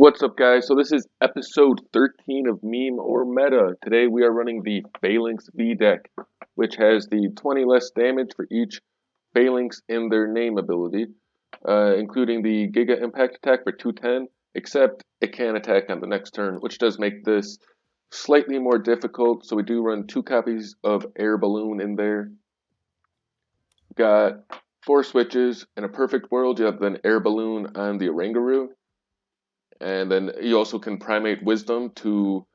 What's up, guys? So this is episode 13 of Meme or Meta. Today we are running the Falinks V deck, which has the 20 less damage for each Falinks in their name ability, including the Giga Impact attack for 210, except it can attack on the next turn, which does make this slightly more difficult. So we do run 2 copies of Air Balloon in there. Got 4 switches. In a perfect world, you have then Air Balloon on the Oranguru. And then you also can primate Wisdom to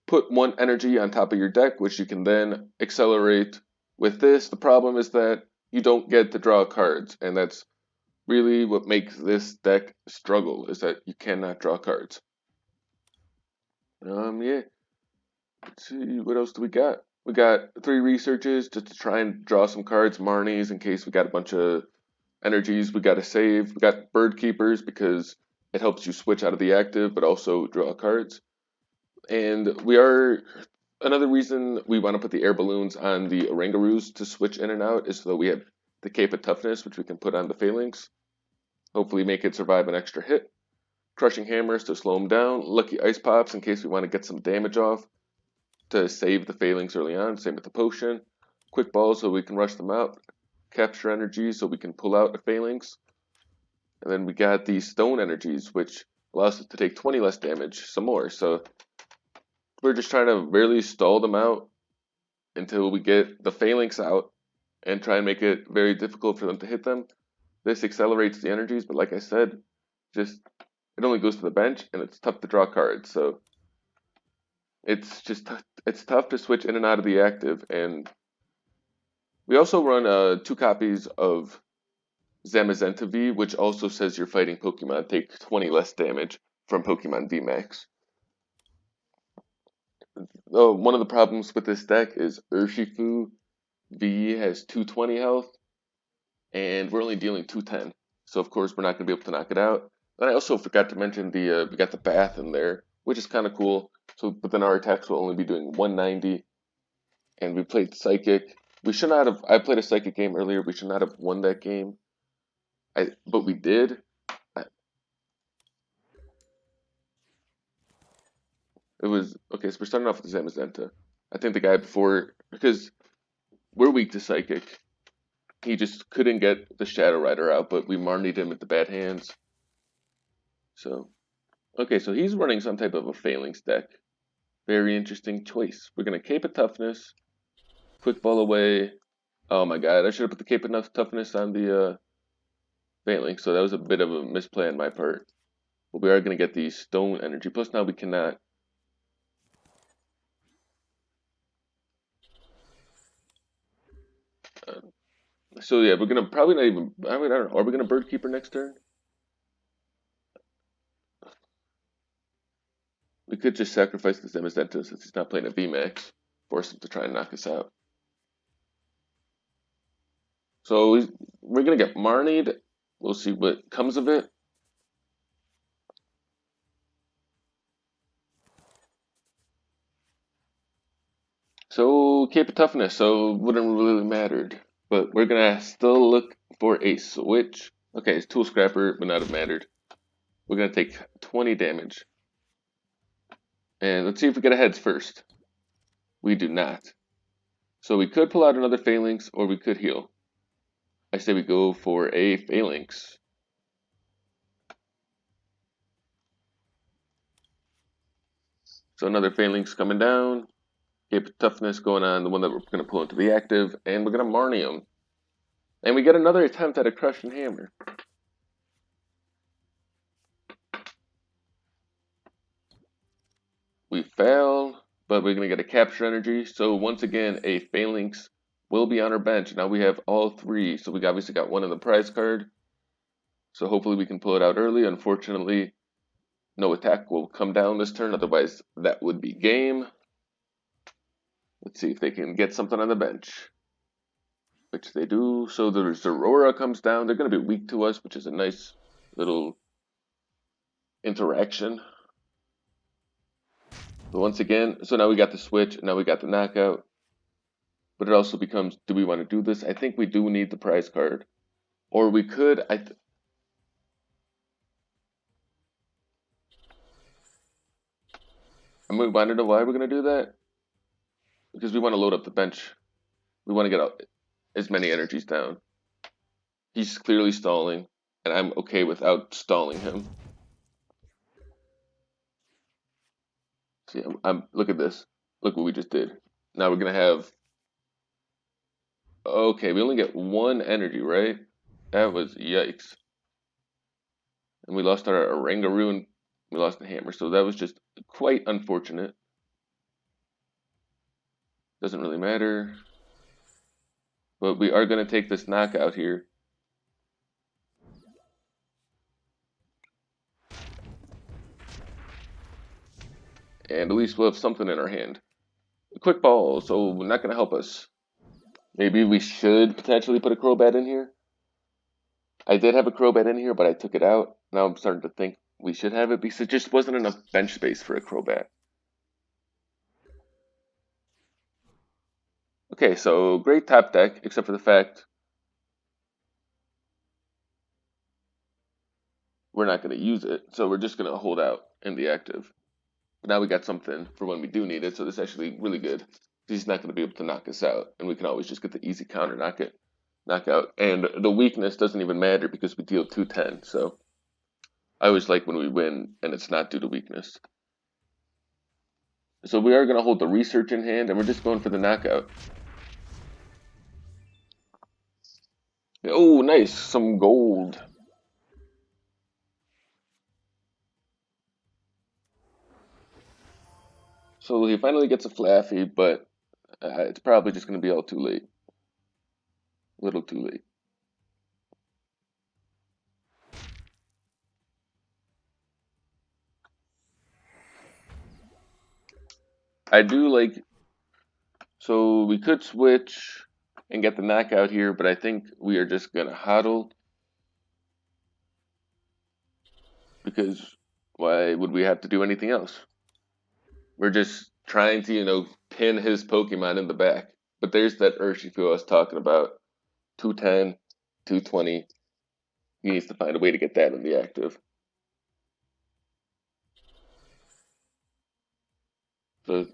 put 1 energy on top of your deck, which you can then accelerate with this. The problem is that you don't get to draw cards, and that's really what makes this deck struggle, is that you cannot draw cards. Yeah. Let's see, what else do we got? We got 3 researches just to try and draw some cards, Marnies, in case we got a bunch of energies we got to save. We got Bird Keepers because it helps you switch out of the active, but also draw cards. And another reason we want to put the air balloons on the Orangaroos to switch in and out is so that we have the Cape of Toughness, which we can put on the Falinks. Hopefully make it survive an extra hit. Crushing Hammers to slow them down. Lucky Ice Pops in case we want to get some damage off to save the Falinks early on. Same with the Potion. Quick Balls so we can rush them out. Capture Energy so we can pull out the Falinks. And then we got the Stone Energies, which allows us to take 20 less damage, some more. So we're just trying to really stall them out until we get the Falinks out and try and make it very difficult for them to hit them. This accelerates the energies, but like I said, it only goes to the bench and it's tough to draw cards. So it's tough to switch in and out of the active. And we also run 2 copies of Zamazenta V, which also says your fighting Pokemon take 20 less damage from Pokemon VMAX. Oh, one of the problems with this deck is Urshifu V has 220 health, and we're only dealing 210. So of course we're not going to be able to knock it out. And I also forgot to mention we got the Bath in there, which is kind of cool. So, but then our attacks will only be doing 190, and we played Psychic. We should not have. I played a Psychic game earlier. We should not have won that game. But we did. It was okay. So we're starting off with the Zamazenta. I think the guy before, because we're weak to Psychic, he just couldn't get the Shadow Rider out, but we Marnied him with the bad hands. So, okay, so he's running some type of a Phalanx deck. Very interesting choice. We're gonna Cape of Toughness, Quick Ball away. Oh my god, I should have put the Cape of Toughness on the Phalanx, so that was a bit of a misplay on my part. But we are gonna get the Stone Energy. Plus now we cannot. So yeah, we're gonna probably not even. I mean, I don't know. Are we gonna Bird Keeper next turn? We could just sacrifice the Zamazenta since he's not playing a VMAX. Force him to try and knock us out. So we're gonna get Marnied. We'll see what comes of it. So Cape of Toughness, so wouldn't really mattered. But we're gonna still look for a switch. Okay, it's Tool Scrapper, would not have mattered. We're gonna take 20 damage. And let's see if we get a heads first. We do not. So we could pull out another Phalanx or we could heal. I say we go for a Phalanx. So another Phalanx coming down. Cape of Toughness going on, the one that we're going to pull into the active, and we're going to Marnie him. And we get another attempt at a Crushing Hammer. We fail, but we're going to get a Capture Energy. So once again, a Phalanx will be on our bench. Now we have all 3, so we obviously got 1 in the prize card. So hopefully we can pull it out early. Unfortunately, no attack will come down this turn, otherwise that would be game. Let's see if they can get something on the bench. Which they do. So the Zorora comes down. They're going to be weak to us, which is a nice little interaction. But once again, so now we got the switch. Now we got the knockout. But it also becomes, do we want to do this? I think we do need the prize card. Or we could, And we want to know why we're going to do that? Because we want to load up the bench. We want to get out as many energies down. He's clearly stalling, and I'm okay without stalling him. See, look at this. Look what we just did. Now we're going to have... Okay, we only get one energy, right? That was yikes. And we lost our Oranguru and we lost the hammer, so that was just quite unfortunate. Doesn't really matter. But we are going to take this knockout here. And at least we'll have something in our hand. A quick ball, so not going to help us. Maybe we should potentially put a Crobat in here. I did have a Crobat in here, but I took it out. Now I'm starting to think we should have it because it just wasn't enough bench space for a Crobat. Okay, so great top deck, except for the fact we're not going to use it. So we're just going to hold out in the active. But now we got something for when we do need it, so this is actually really good. He's not going to be able to knock us out, and we can always just get the easy counter knockout. And the weakness doesn't even matter because we deal 210, so I always like when we win and it's not due to weakness. So we are going to hold the research in hand, and we're just going for the knockout. Oh, nice, some gold. So he finally gets a Flaffy, but it's probably just going to be all too late. A little too late. I do like... So we could switch and get the knockout here, but I think we are just going to hodl. Because why would we have to do anything else? We're just trying to, pin his Pokemon in the back. But there's that Urshifu I was talking about. 210, 220. He needs to find a way to get that in the active. So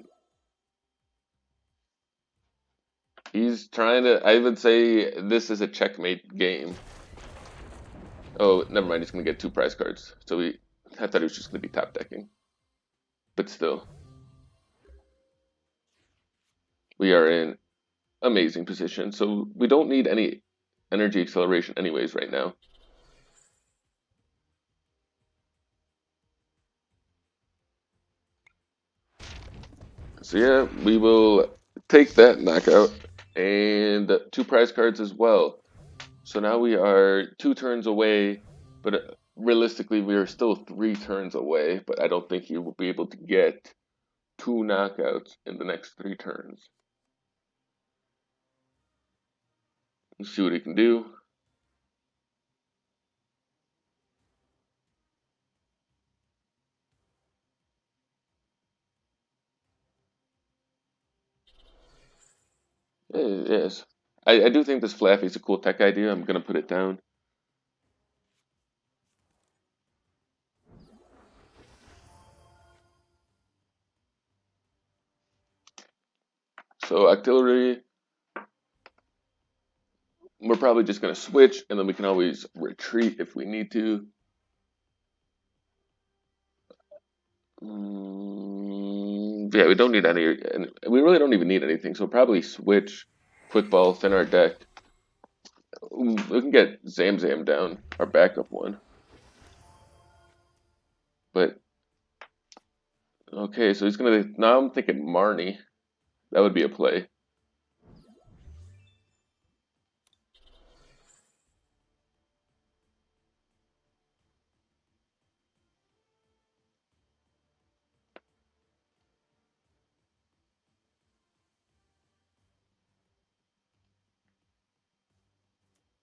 he's trying to... I would say this is a checkmate game. Oh, never mind. He's going to get 2 prize cards. So I thought he was just going to be top decking. But still. We are in amazing position. So we don't need any energy acceleration anyways right now. So yeah, we will take that knockout and 2 prize cards as well. So now we are 2 turns away, but realistically we are still 3 turns away, but I don't think he will be able to get 2 knockouts in the next 3 turns. Let's see what he can do. Yes. I do think this Flaffy is a cool tech idea. I'm going to put it down. So Octillery, we're probably just going to switch, and then we can always retreat if we need to. Yeah, we don't need any, and we really don't even need anything, so probably switch, quick ball, thin our deck. We can get Zamzam down, our backup one. But, okay, so he's gonna, now I'm thinking Marnie. That would be a play.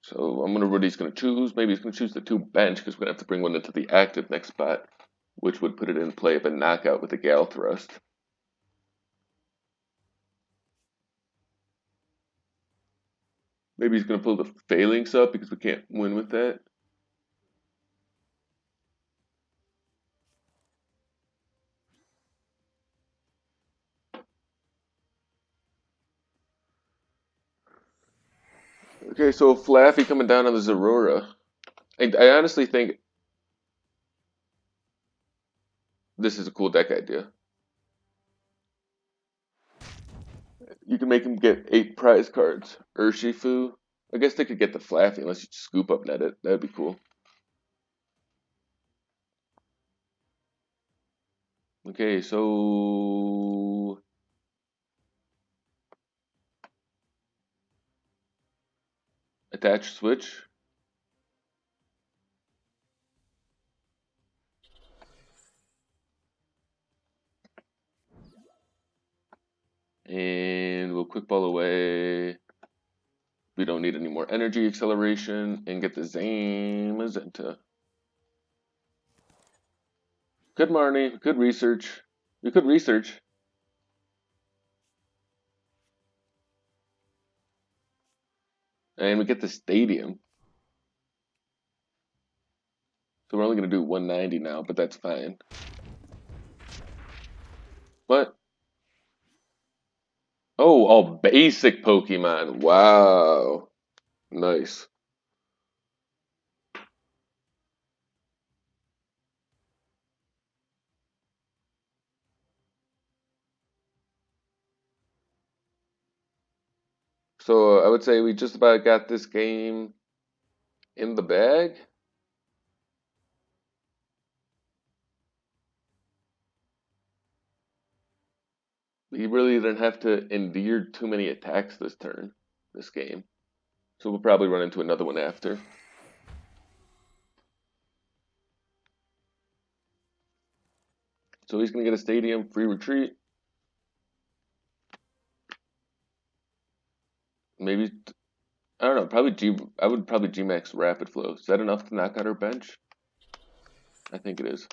So I'm gonna what he's gonna choose. Maybe he's gonna choose the 2 bench because we're gonna have to bring one into the active next spot, which would put it in play of a knockout with a Gal Thrust. Maybe he's gonna pull the Falinks up because we can't win with that. Okay, so Flaffy coming down on the Zorora. I honestly think this is a cool deck idea. You can make him get 8 prize cards. Urshifu. I guess they could get the Flaffy unless you scoop up net it. That'd be cool. Okay, so attach switch. And we'll quick ball away. We don't need any more energy acceleration and get the Zamazenta. Good Marnie, good research. We could research. And we get the stadium. So we're only going to do 190 now, but that's fine. What? Oh, all basic Pokemon. Wow. Nice. So I would say we just about got this game in the bag. We really didn't have to endure too many attacks this game. So we'll probably run into another one after. So he's going to get a stadium, free retreat. Maybe, I don't know, I would probably G-Max Rapid Flow. Is that enough to knock out our bench? I think it is.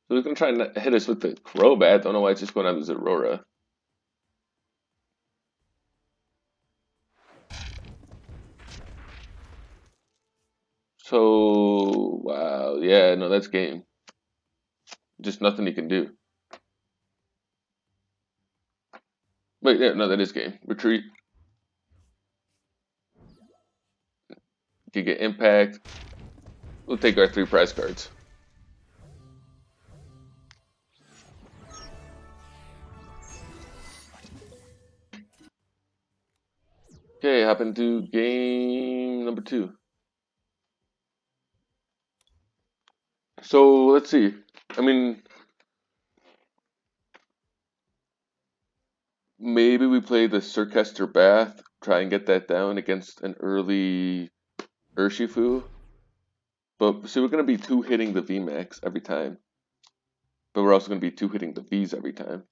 So he's going to try and hit us with the Crobat. Don't know why it's just going on the Zorora. So, wow, yeah, no, that's game. Just nothing he can do. Wait, yeah, no, that is game. Retreat. You get impact. We'll take our 3 prize cards. Okay, hop into game number 2. So let's see. I mean, maybe we play the Circaster Bath, try and get that down against an early Urshifu. But see, we're going to be 2-hitting the VMAX every time. But we're also going to be 2-hitting the Vs every time.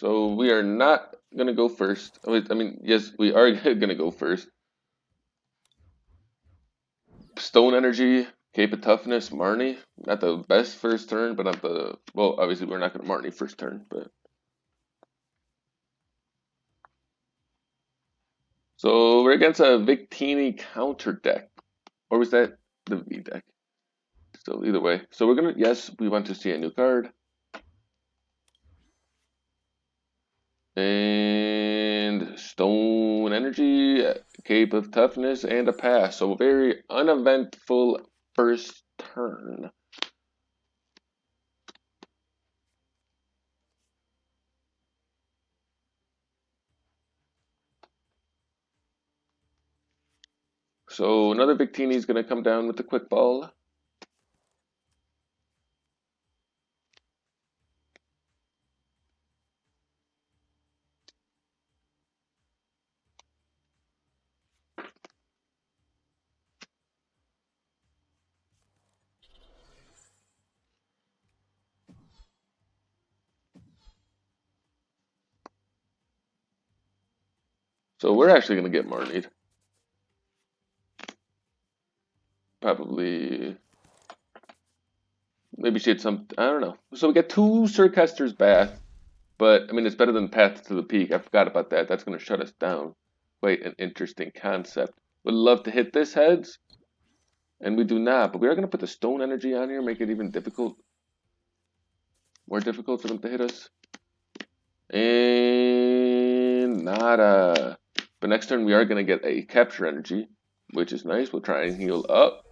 So we are not going to go first. I mean, yes, we are going to go first. Stone Energy, Cape of Toughness, Marnie. Not the best first turn, but not the... Well, obviously we're not going to Marnie first turn, but... So we're against a Victini counter deck. Or was that the V deck? Still, either way. So we're going to... Yes, we want to see a new card. And Stone Energy, Cape of Toughness, and a pass. So a very uneventful first turn. So another Victini is going to come down with the quick ball. So we're actually going to get Marnied. Probably. Maybe she had some. I don't know. So we get 2 Circaster's Bath. But, I mean, it's better than Path to the Peak. I forgot about that. That's going to shut us down. Quite an interesting concept. Would love to hit this heads. And we do not. But we are going to put the Stone Energy on here. Make it even difficult. more difficult for them to hit us. And nada. But next turn we are going to get a capture energy, which is nice. We'll try and heal up.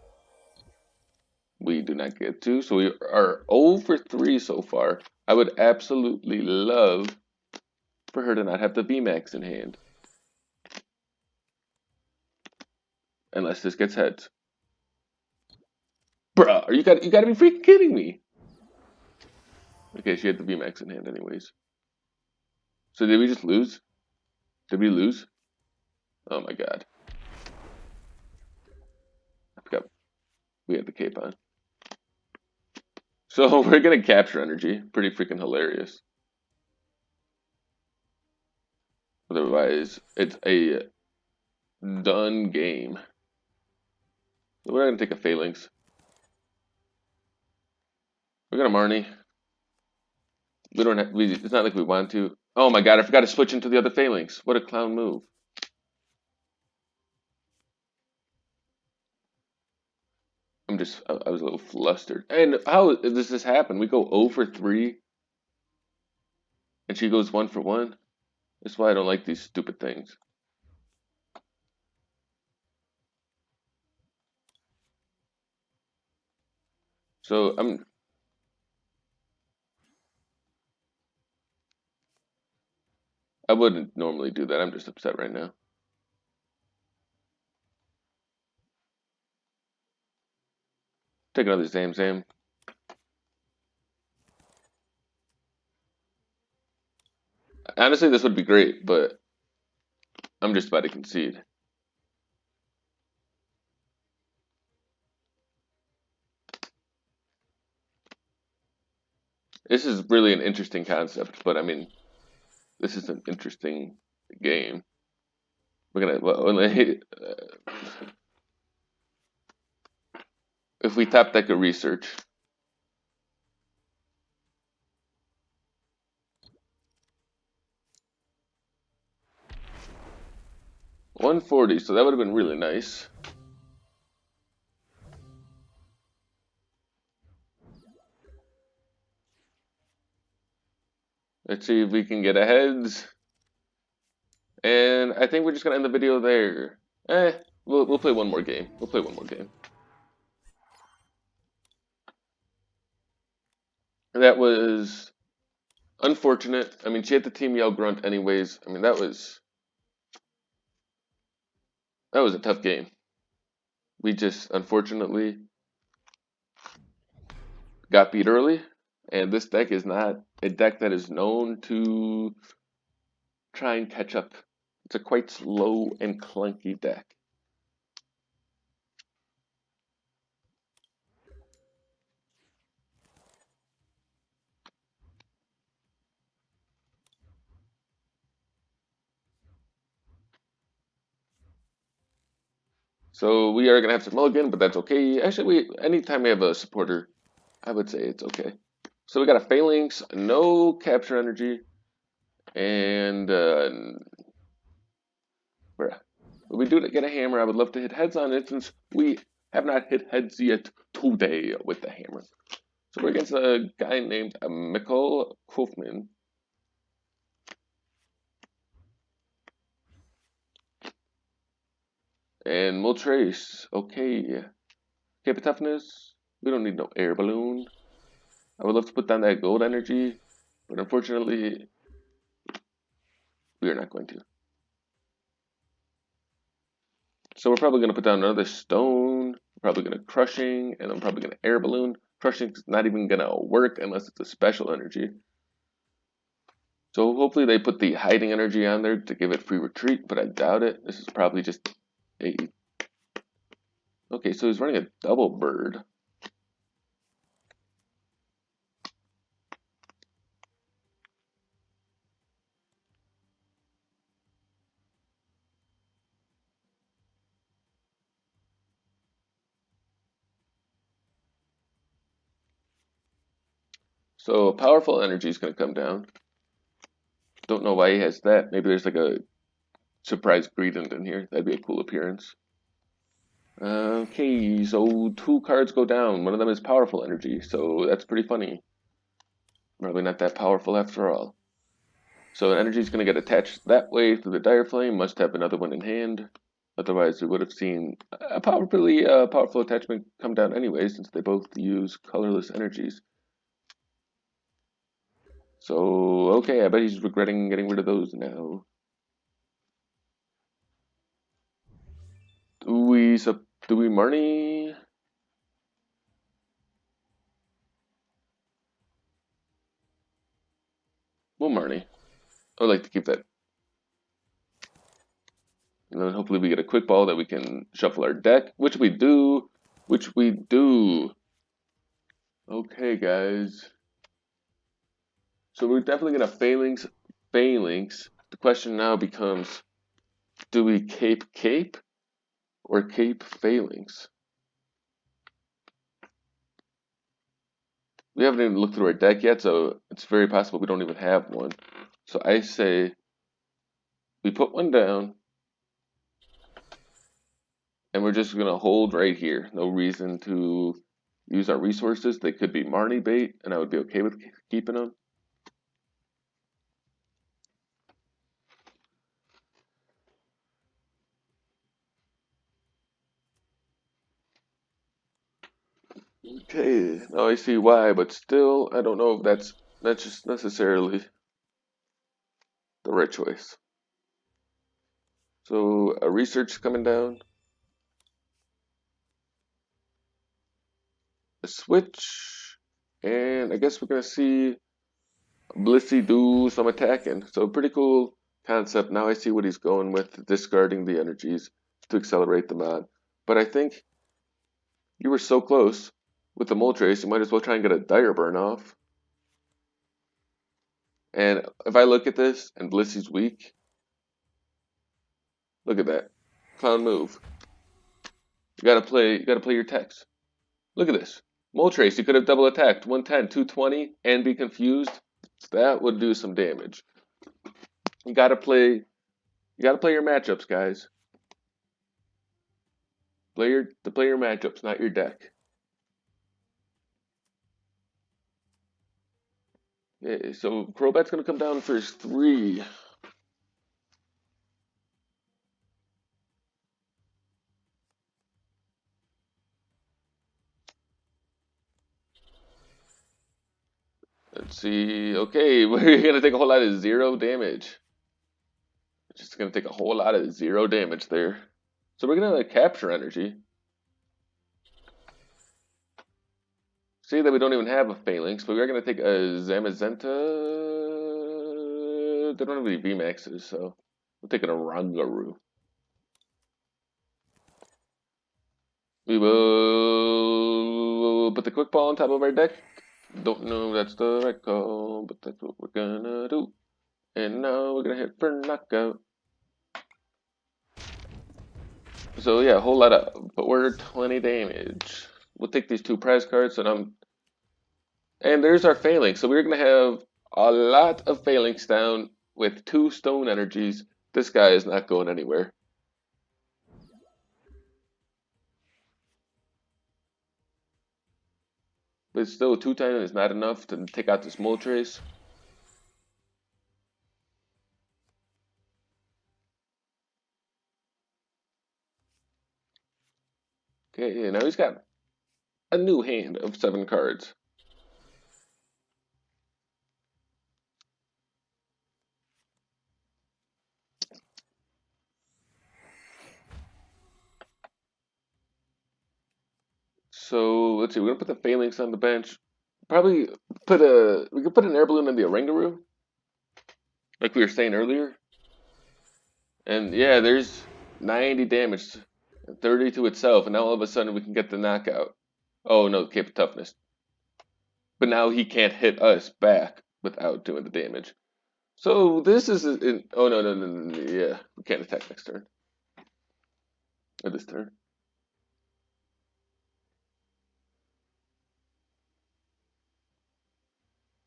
We do not get to, so we are 0 for 3 so far. I would absolutely love for her to not have the VMAX in hand. Unless this gets heads. Bruh, you gotta be freaking kidding me. Okay, she had the VMAX in hand anyways. So did we just lose? Did we lose? Oh my god. I forgot we had the cape on. So we're gonna capture energy. Pretty freaking hilarious. Otherwise, it's a done game. So we're gonna take a Falinks. We're gonna Marnie. We don't have, it's not like we want to. Oh my god, I forgot to switch into the other Falinks. What a clown move. I was a little flustered. And how does this happen? We go 0 for 3 and she goes 1 for 1. That's why I don't like these stupid things. So I wouldn't normally do that. I'm just upset right now. Take another Zam. Honestly, this would be great, but I'm just about to concede. This is really an interesting concept, but I mean, this is an interesting game. We're gonna if we tap deck a research. $140, so that would have been really nice. Let's see if we can get a heads. And I think we're just gonna end the video there. We'll play one more game. We'll play one more game. That was unfortunate. I mean, she had the team yell grunt anyways. I mean, that was a tough game. We just unfortunately got beat early, and this deck is not a deck that is known to try and catch up. It's a quite slow and clunky deck. So we are gonna have to mulligan, but that's okay. Actually, anytime we have a supporter, I would say it's okay. So we got a Phalanx, no capture energy, and we do get a hammer. I would love to hit heads on it since we have not hit heads yet today with the hammer. So we're against a guy named Mikkel Kofman. And we'll trace. Okay. Cape of toughness. We don't need no air balloon. I would love to put down that gold energy, but unfortunately, we are not going to. So we're probably going to put down another stone. We're probably going to crushing, and I'm probably going to air balloon. Crushing's not even going to work unless it's a special energy. So hopefully they put the hiding energy on there to give it free retreat, but I doubt it. This is probably just a... Okay, so he's running a double bird. So powerful energy is going to come down. Don't know why he has that. Maybe there's like a surprise greeting in here. That'd be a cool appearance. Okay, so 2 cards go down. One of them is powerful energy, so that's pretty funny. Probably not that powerful after all. So energy is going to get attached that way through the Dire Flame. Must have another one in hand. Otherwise, we would have seen a powerful attachment come down anyway, since they both use colorless energies. So, okay, I bet he's regretting getting rid of those now. Do we Marnie? We'll Marnie. I would like to keep that. And then hopefully we get a quick ball that we can shuffle our deck, which we do. Which we do. Okay, guys. So we're definitely gonna Falinks. The question now becomes, do we cape or cape Falinks? We haven't even looked through our deck yet, so it's very possible we don't even have one. So I say we put one down, and we're just gonna hold right here. No reason to use our resources. They could be Marnie bait, and I would be okay with keeping them. Okay, now I see why, but still, I don't know if that's just necessarily the right choice. So a research coming down, a switch, and I guess we're gonna see Blissey do some attacking. So pretty cool concept. Now I see what he's going with, discarding the energies to accelerate them on. But I think you were so close with the Moltres, you might as well try and get a Dire Burn off. And if I look at this and Blissey's weak, look at that. Clown move. You gotta play your text. Look at this. Moltres, you could have double attacked 110, 220, and be confused. That would do some damage. You gotta play your matchups, guys. Play your matchups, not your deck. Yeah, so Crobat's gonna come down for his 3. Let's see. Okay, we're gonna take a whole lot of 0 damage. Just gonna take a whole lot of 0 damage there. So we're gonna capture energy. See that we don't even have a Phalanx, but we're gonna take a Zamazenta. They don't have any VMAXs, so we're taking a Rangaroo. We will put the quick ball on top of our deck. Don't know if that's the right call, but that's what we're gonna do. And now we're gonna hit for knockout. So yeah, a whole lot of, but we're 20 damage. We'll take these 2 prize cards, and there's our Phalanx. So we're gonna have a lot of Phalanx down with 2 stone energies. This guy is not going anywhere. But still, 2 times is not enough to take out this Moltres. Okay, now he's got a new hand of 7 cards. So let's see, we're gonna put the Phalanx on the bench. Probably we could put an air balloon in the Orangaroo, like we were saying earlier. And yeah, there's 90 damage, 30 to itself, and now all of a sudden we can get the knockout. Oh no, Cape Toughness. But now he can't hit us back without doing the damage. So this is oh no, yeah, we can't attack next turn. Or this turn.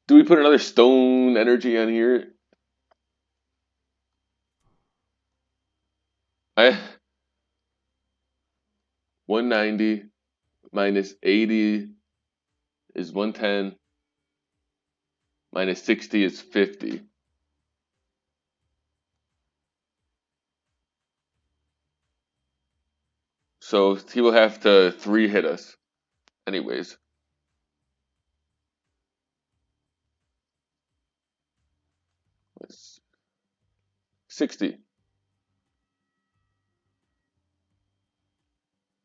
Do we put another stone energy on here? I 190 minus 80 is 110 Minus 60 is 50. So he will have to 3-hit us. Anyways. Let's 60.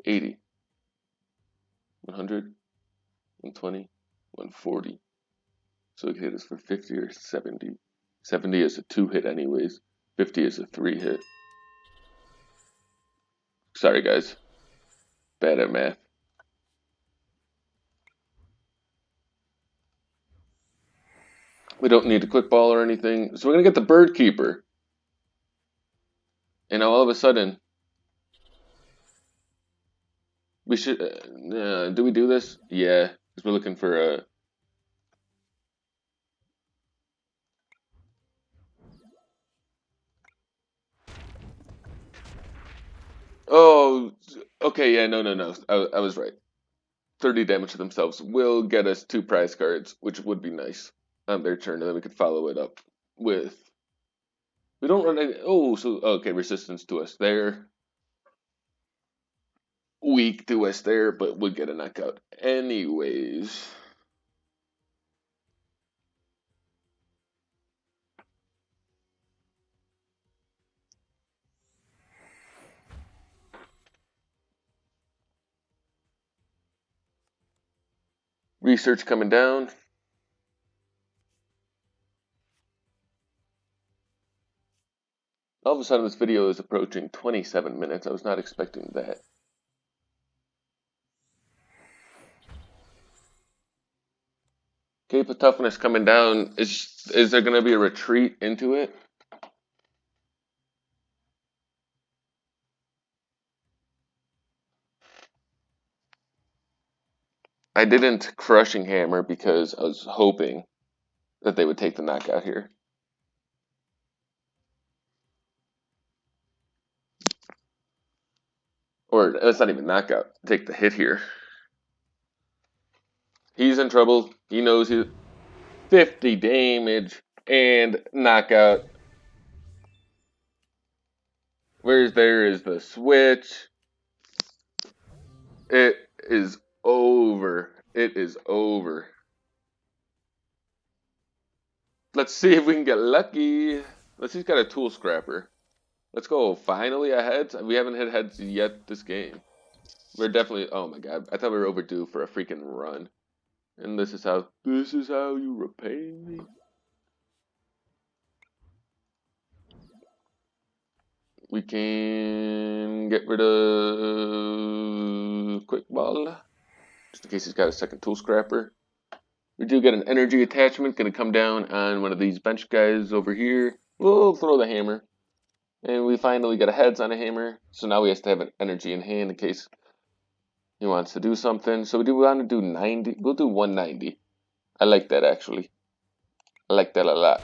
80. 100. 120. 140. So he can hit us for 50 or 70. 70 is a 2-hit anyways. 50 is a 3-hit. Sorry guys. Bad at math. We don't need a quick ball or anything. So we're going to get the Bird Keeper. And now all of a sudden, we should... do we do this? Yeah. Because we're looking for a... Oh, okay, yeah, no. I was right. 30 damage to themselves will get us 2 prize cards, which would be nice on their turn, and then we could follow it up with... We don't run any... Oh, so... Okay, resistance to us there. Weak to us there, but we'll get a knockout anyways. Research coming down. All of a sudden, this video is approaching 27 minutes. I was not expecting that. Cape of Toughness coming down. Is there going to be a retreat into it? I didn't Crushing Hammer because I was hoping that they would take the knockout here. Or, it's not even knockout. Take the hit here. He's in trouble. He knows he's 50 damage and knockout. Where's there is the switch. It is over. It is over. Let's see if we can get lucky. Let's see, he's got a tool scrapper. Let's go. Finally a heads. We haven't hit heads yet this game. We're definitely... Oh my god. I thought we were overdue for a freaking run. And this is how you repay me. We can get rid of quick ball. Just in case he's got a second tool scrapper. We do get an energy attachment. Gonna come down on one of these bench guys over here. We'll throw the hammer. And we finally get a heads on a hammer. So now we have to have an energy in hand in case he wants to do something. So we do want to do 90. We'll do 190. I like that actually. I like that a lot.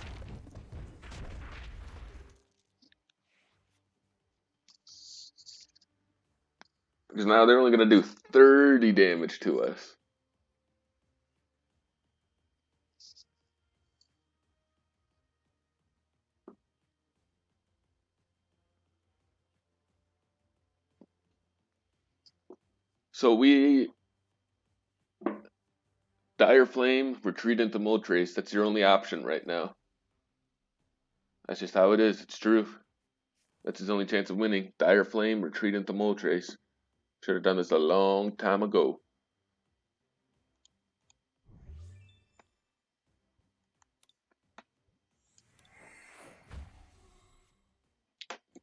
Because now they're only going to do 30 damage to us. So we... Dire Flame, retreat into Moltres. That's your only option right now. That's just how it is. It's true. That's his only chance of winning. Dire Flame, retreat into Moltres. Should have done this a long time ago.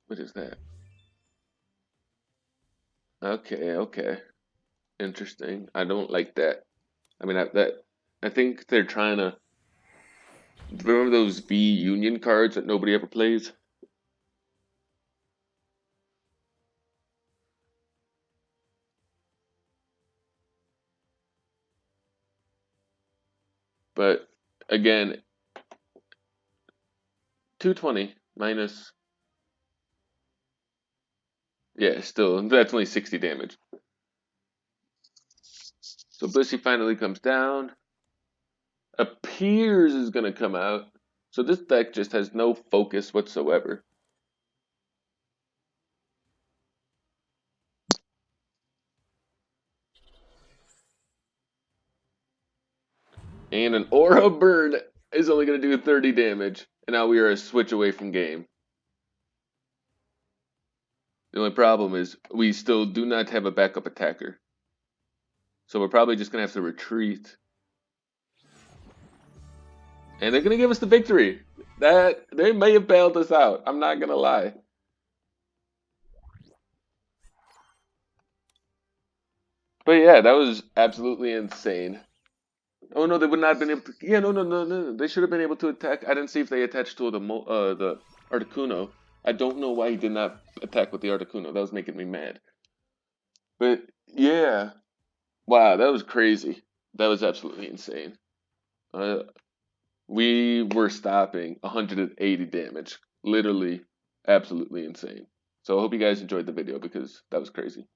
What is that? Okay. Interesting. I don't like that. I mean, I think they're trying to... Remember those V Union cards that nobody ever plays? But, again, 220 minus... Yeah, still, that's only 60 damage. So Blissey finally comes down. appears is going to come out. So this deck just has no focus whatsoever. And an Aura Burn is only going to do 30 damage. And now we are a switch away from game. The only problem is we still do not have a backup attacker. So we're probably just going to have to retreat. And they're going to give us the victory. That they may have bailed us out. I'm not going to lie. But yeah, that was absolutely insane. Oh no, they would not have been able to. Yeah, no. They should have been able to attack. I didn't see if they attached to the Articuno. I don't know why he did not attack with the Articuno. That was making me mad. But yeah, wow, that was crazy. That was absolutely insane. Uh, we were stopping 180 damage. Literally, absolutely insane. So I hope you guys enjoyed the video because that was crazy.